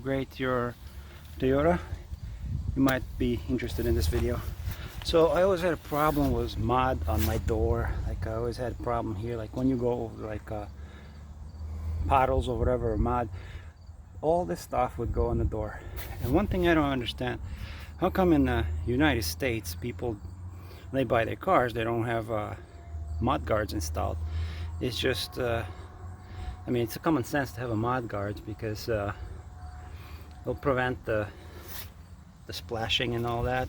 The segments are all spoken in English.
upgrade your Toyota, you might be interested in this video. So I always had a problem with mud on my door. Like I always had a problem here, like when you go like puddles or whatever, or mud, all this stuff would go on the door. And one thing I don't understand, how come in the United States people, when they buy their cars, they don't have mud guards installed? It's just I mean, it's a common sense to have a mud guard because it'll prevent the splashing and all that,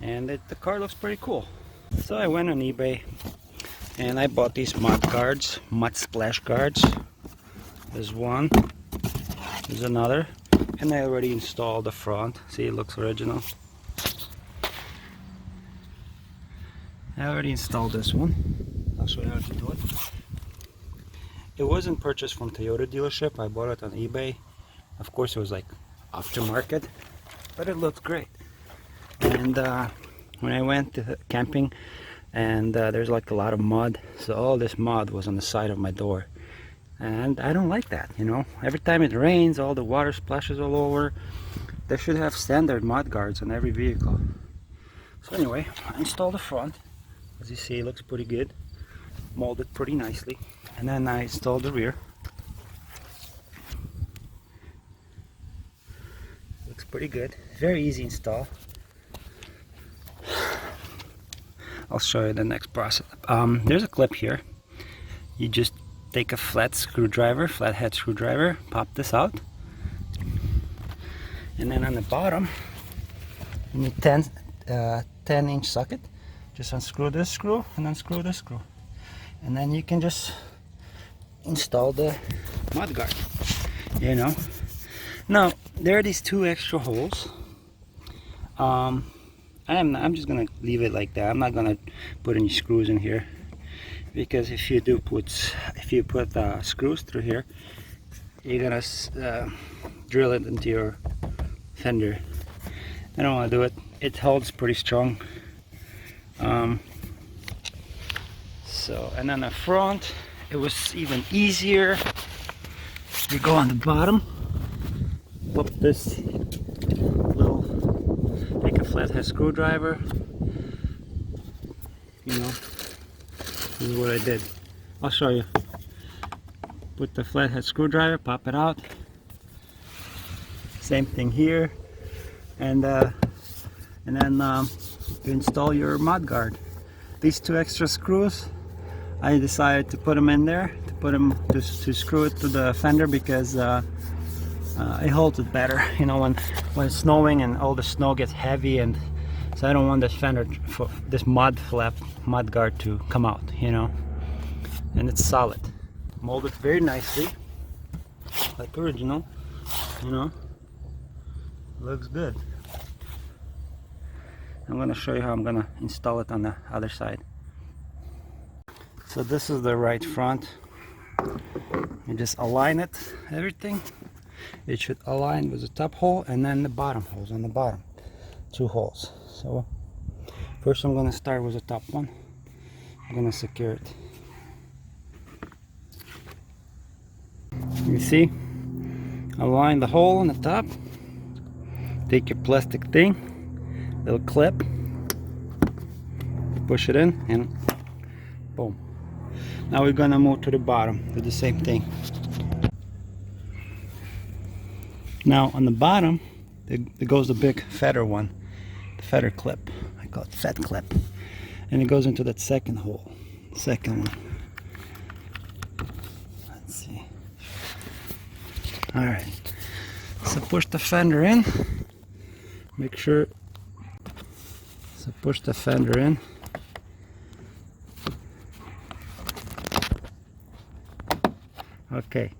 and the car looks pretty cool. So I went on eBay and I bought these mud guards, mud splash guards. There's one, there's another, and I already installed the front. See, it looks original. I already installed this one. I'll show you how to do it. It wasn't purchased from Toyota dealership. I bought it on eBay. Of course, it was like aftermarket, but it looked great. And when I went to camping, and there's like a lot of mud, so all this mud was on the side of my door, and I don't like that, you know. Every time it rains, all the water splashes all over. They should have standard mud guards on every vehicle. So anyway, I installed the front. As you see, it looks pretty good, molded pretty nicely. And then I installed the rear. Looks pretty good. Very easy install. I'll show you the next process. There's a clip here. You just take a flathead screwdriver, pop this out, and then on the bottom you need 10-inch socket. Just unscrew this screw and unscrew this screw, and then you can just install the mud guard, you know. Now there are these two extra holes. I'm just gonna leave it like that. I'm not gonna put any screws in here, because if you put screws through here, you're gonna drill it into your fender. I don't want to do it. It holds pretty strong. So, and on the front it was even easier. You go on the bottom, pop this little, take a flathead screwdriver, you know. This is what I did. I'll show you. Put the flathead screwdriver, pop it out. Same thing here, and then you install your mud guard. These two extra screws, I decided to put them in there, to screw it to the fender, because it holds it better, you know, when it's snowing and all the snow gets heavy, and so I don't want this fender, for this mud guard to come out, you know. And it's solid, molded very nicely, like original, you know. Looks good. I'm going to show you how I'm going to install it on the other side. So this is the right front. You just align it, everything. It should align with the top hole and then the bottom holes on the bottom. 2 holes. So first I'm going to start with the top one. I'm going to secure it. You see? Align the hole on the top. Take your plastic thing, little clip, push it in, and boom. Now we're gonna move to the bottom, do the same thing. Now on the bottom there goes the big feather one, the feather clip. I call it fat clip, and it goes into that second hole, second one. Let's see. All right, so push the fender in. Make sure, so push the fender in. Okay,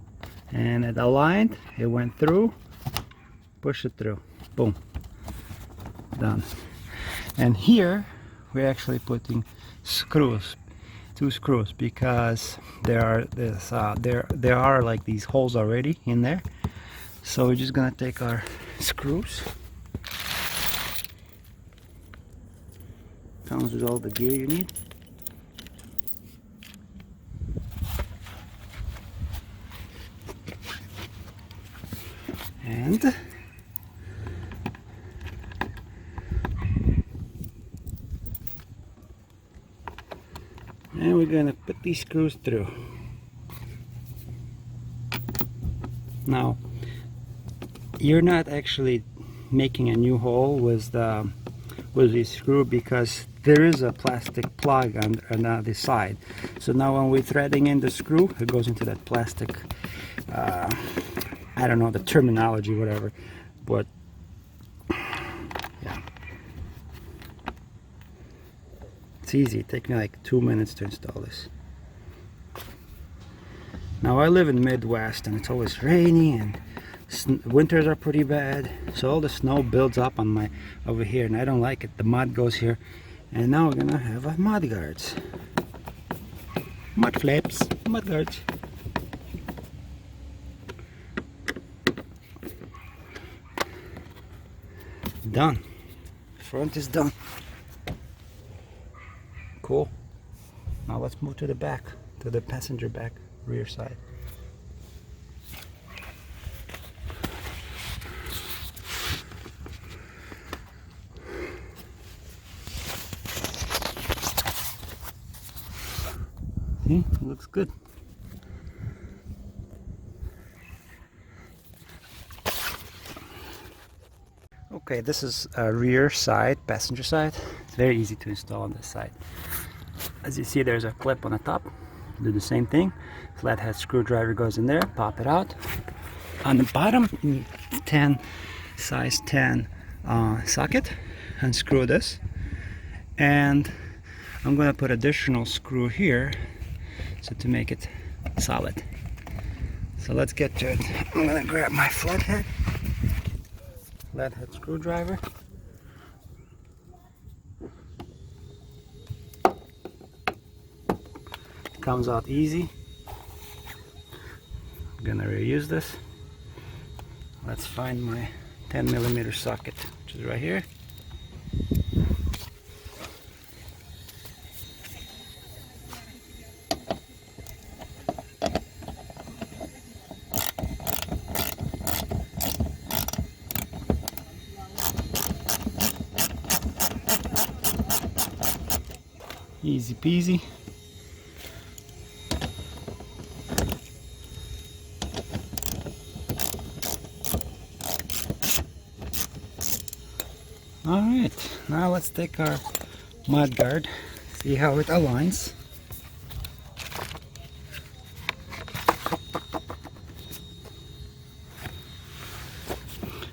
and it aligned, it went through, push it through, boom, done. And here we're actually putting screws, 2 screws, because there are like these holes already in there. So we're just gonna take our screws. Comes with all the gear you need. And And we're gonna put these screws through. Now, you're not actually making a new hole with the screw, because there is a plastic plug on the side. So now when we're threading in the screw, it goes into that plastic, I don't know the terminology, whatever, but yeah, it's easy. It takes me like 2 minutes to install this. Now I live in Midwest and it's always rainy and winters are pretty bad, so all the snow builds up on my over here and I don't like it. The mud goes here, and now we're gonna have a mud guards, mud flaps, mud guards. Done. Front is done. Cool. Now let's move to the back, to the passenger back rear side. See, it looks good. Okay, this is a rear side, passenger side. It's very easy to install on this side. As you see, there's a clip on the top. Do the same thing. Flathead screwdriver goes in there, pop it out. On the bottom, you need size 10 socket, and screw this. And I'm gonna put additional screw here, so to make it solid. So let's get to it. I'm gonna grab my flathead screwdriver. Comes out easy. I'm gonna reuse this. Let's find my 10mm socket, which is right here. Easy peasy. Alright, now let's take our mud guard, see how it aligns.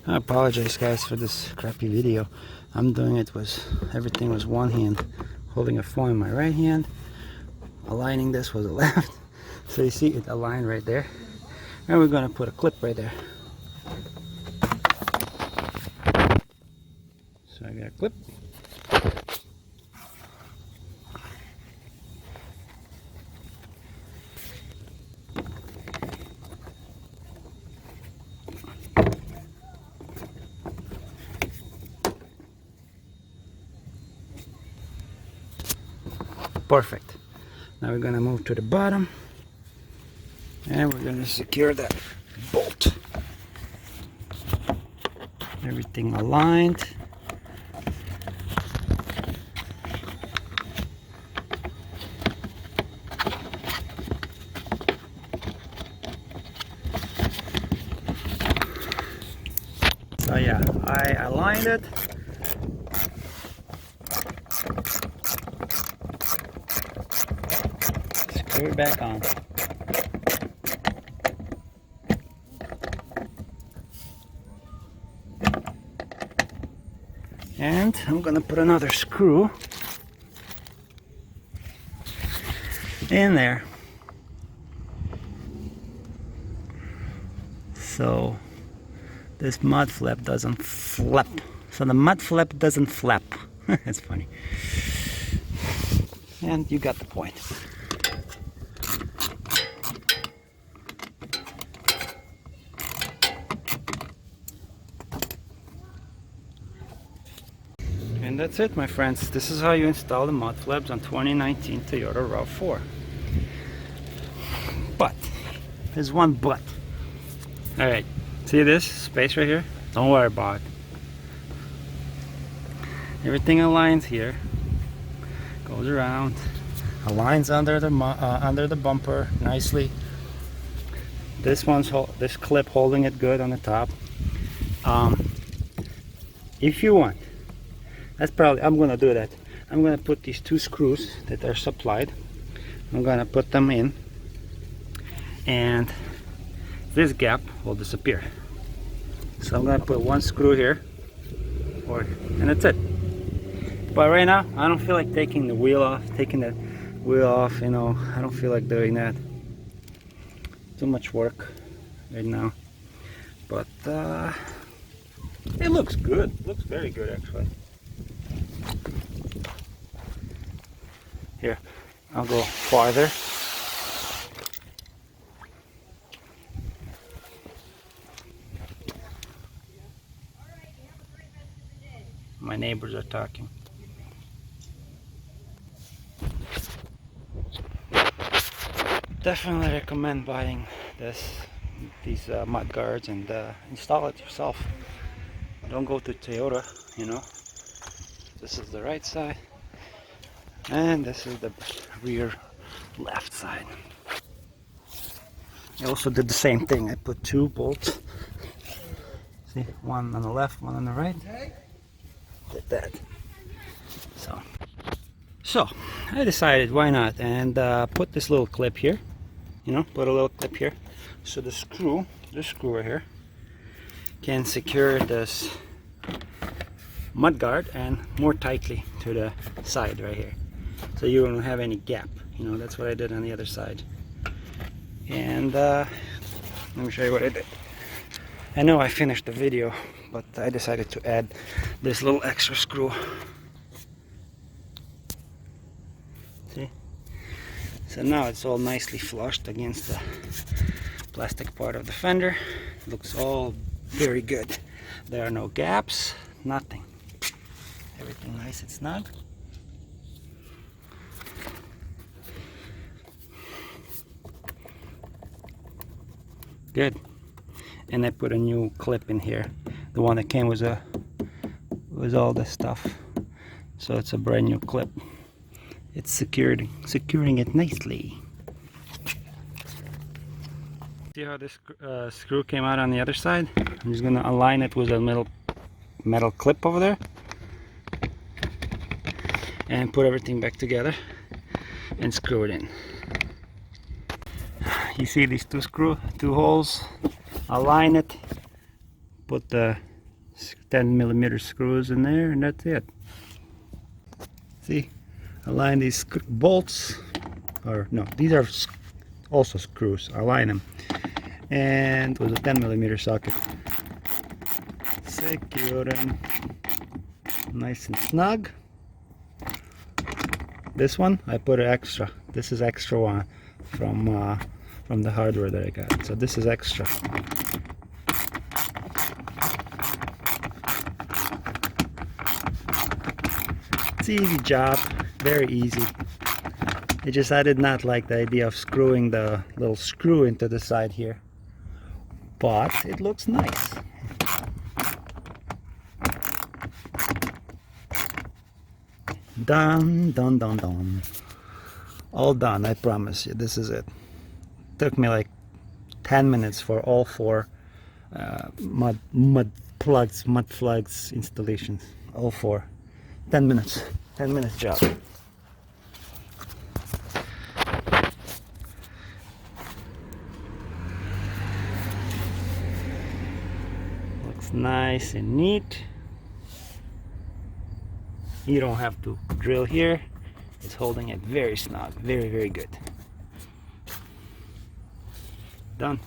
I apologize guys for this crappy video. I'm doing it with everything was one hand, holding a phone in my right hand, aligning this with the left. So you see it aligned right there. And we're gonna put a clip right there. So I got a clip. Perfect. Now we're gonna move to the bottom and we're gonna secure that bolt. Everything aligned. So yeah, I aligned it. Screw it back on. And I'm gonna put another screw in there. So this mud flap doesn't flap. So the mud flap doesn't flap. That's funny. And you got the point. And that's it, my friends. This is how you install the mud flaps on 2019 Toyota Rav4. But there's one but. Alright, see this space right here? Don't worry about it. Everything aligns here, goes around. aligns under the bumper nicely. This clip holding it good on the top. If you want, I'm gonna do that. I'm gonna put these 2 screws that are supplied. I'm gonna put them in, and this gap will disappear. So I'm gonna put 1 screw here, and that's it. But right now, I don't feel like taking the wheel off, you know. I don't feel like doing that. Too much work right now. But it looks good. It looks very good, actually. Here, I'll go farther. My neighbors are talking. Definitely recommend buying these mud guards and install it yourself. Don't go to Toyota, you know. This is the right side, and this is the rear left side. I also did the same thing. I put 2 bolts. See, 1 on the left, 1 on the right. Did that. So I decided, why not, and put this little clip here. You know, put a little clip here, so the screw right here, can secure this mud guard and more tightly to the side right here, so you don't have any gap. You know, that's what I did on the other side. And let me show you what I did. I know I finished the video, but I decided to add this little extra screw. See? So now it's all nicely flushed against the plastic part of the fender. It looks all very good. There are no gaps, nothing. Everything nice and snug. Good. And I put a new clip in here. The one that came was all this stuff. So it's a brand new clip. It's securing it nicely. See how this screw came out on the other side? I'm just gonna align it with a metal clip over there, and put everything back together and screw it in. You see these 2 holes? Align it, put the 10mm screws in there, and that's it. See? Align these bolts, or no, these are also screws. Align them, and with a 10mm socket, secure them nice and snug. This one I put an extra. This is extra one from the hardware that I got. So this is extra. It's an easy job. Very easy. I did not like the idea of screwing the little screw into the side here, but it looks nice. Done. All done, I promise you. This is it. Took me like 10 minutes for all 4 mud flags installations. All 4. 10 minutes. 10 minutes job. Looks nice and neat. You don't have to drill here. It's holding it very snug. Very, very good. Done.